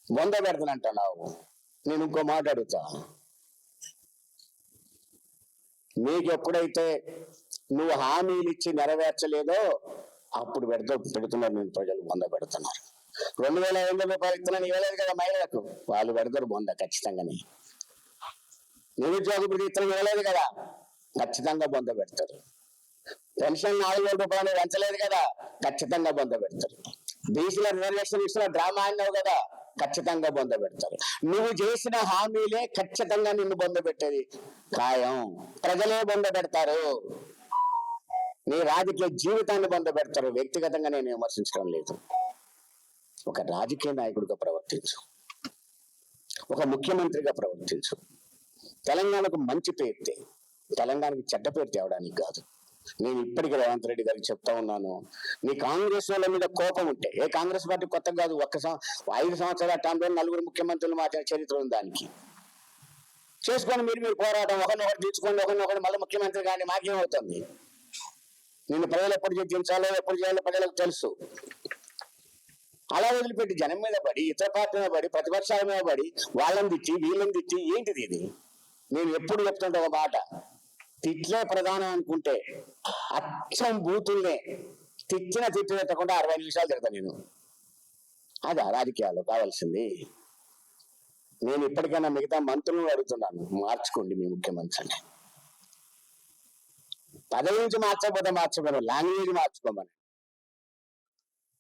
బొంద పెడతానంటున్నావు. నేను ఇంకో మాట అడుగుతా, నీకు ఎప్పుడైతే నువ్వు హామీలు ఇచ్చి నెరవేర్చలేదో అప్పుడు పెడుతున్నారు, నేను ప్రజలు బొంద పెడుతున్నారు. 2,500 రూపాయలు ఇస్తున్నాను ఇవ్వలేదు కదా మహిళలకు, వాళ్ళు పెడతారు బొంద ఖచ్చితంగానే. నిరుద్యోగ ఇతరులు ఇవ్వలేదు కదా, ఖచ్చితంగా బొంద పెడతారు. పెన్షన్ 4,000 రూపాయలు పెంచలేదు కదా, ఖచ్చితంగా బొంద పెడతారు. బీసీల రిజర్వేషన్ ఇస్తున్న డ్రామా అన్నావు కదా, ఖచ్చితంగా బొంద పెడతారు. నువ్వు చేసిన హామీలే ఖచ్చితంగా నిన్ను బొంద పెట్టేది ఖాయం. ప్రజలే బొంద పెడతారు, నీ రాజకీయ జీవితాన్ని బొంద పెడతారు. వ్యక్తిగతంగా నేను విమర్శించడం లేదు. ఒక రాజకీయ నాయకుడిగా ప్రవర్తించు, ఒక ముఖ్యమంత్రిగా ప్రవర్తించు. తెలంగాణకు మంచి పేరుతే, తెలంగాణకి చెడ్డ పేరు తేవడానికి కాదు. నేను ఇప్పటికీ రేవంత్ రెడ్డి గారికి చెప్తా ఉన్నాను, నీ కాంగ్రెస్ వాళ్ళ మీద కోపం ఉంటే, ఏ కాంగ్రెస్ పార్టీ కొత్త కాదు, 5 సంవత్సరాల టైంలో 4 ముఖ్యమంత్రులు మార్చిన చరిత్ర ఉంది. దానికి చేసుకొని మీరు పోరాటం, ఒకరినొకరు తీర్చుకోండి, ఒకరినొకరు మళ్ళీ ముఖ్యమంత్రి కానీ మాకేమవుతుంది? నిన్ను ప్రజలు ఎప్పుడు దించాలో ఎప్పుడు చేయాలో ప్రజలకు తెలుసు. అలా వదిలిపెట్టి జనం మీద పడి, ఇతర పార్టీ మీద పడి, ప్రతిపక్షాల మీద పడి, వాళ్ళని తిట్టి వీళ్ళని తిట్టి ఏంటిది ఇది? నేను ఎప్పుడు చెప్తుంటే ఒక మాట, తిట్లే ప్రధానం అనుకుంటే అచ్చం బూతుల్నే తిట్టు పెట్టకుండా 60 నిమిషాలు తిడతా నేను. అది రాజకీయాలు కావాల్సింది. నేను ఇప్పటికైనా మిగతా మంత్రులను అడుగుతున్నాను, మార్చుకోండి మీ ముఖ్యమంత్రిని. పదవి నుంచి మార్చకపోతే లాంగ్వేజ్ మార్చుకోమని.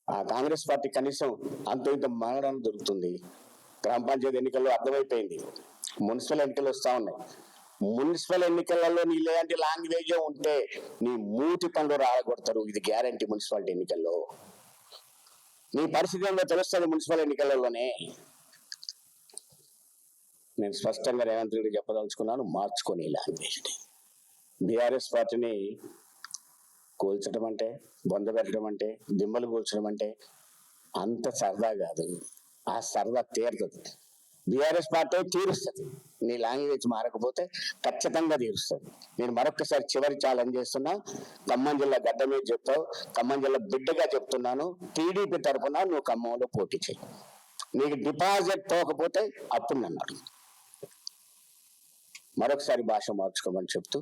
ఆ కాంగ్రెస్ పార్టీ కనీసం అంత ఇంత మారడం దొరుకుతుంది. గ్రామ పంచాయతీ ఎన్నికల్లో అర్థమైపోయింది, మున్సిపల్ ఎన్నికలు వస్తా ఉన్నాయి. మున్సిపల్ ఎన్నికలలో నీ లేదంటే లాంగ్వేజ్ ఉంటే నీ మూతి పనులు రాగొడతారు, ఇది గ్యారంటీ. మున్సిపాలిటీ ఎన్నికల్లో నీ పరిస్థితి ఏంటో తెలుస్తుంది. మున్సిపల్ ఎన్నికలలోనే నేను స్పష్టంగా రేవంత్ రెడ్డి చెప్పదలుచుకున్నాను, మార్చుకొని లాంగ్వేజ్. బీఆర్ఎస్ పార్టీని కూల్చడం అంటే, బొంద పెట్టడం అంటే, దిమ్మలు కూల్చడం అంటే అంత సరదా కాదు. ఆ సరదా తీరుతుంది. బీఆర్ఎస్ పార్టీ తీరుస్తుంది, నీ లాంగ్వేజ్ మారకపోతే ఖచ్చితంగా తీరుస్తుంది. నేను మరొకసారి చివరి ఛాలెంజ్ చేస్తున్నా, ఖమ్మం జిల్లా గడ్డ మీద చెప్తావు, ఖమ్మం జిల్లా బిడ్డగా చెప్తున్నాను, టీడీపీ తరఫున నువ్వు ఖమ్మంలో పోటీ చేయి. నీకు డిపాజిట్ పోకపోతే అప్పుడు నన్ను మరొకసారి భాష మార్చుకోమని చెప్తూ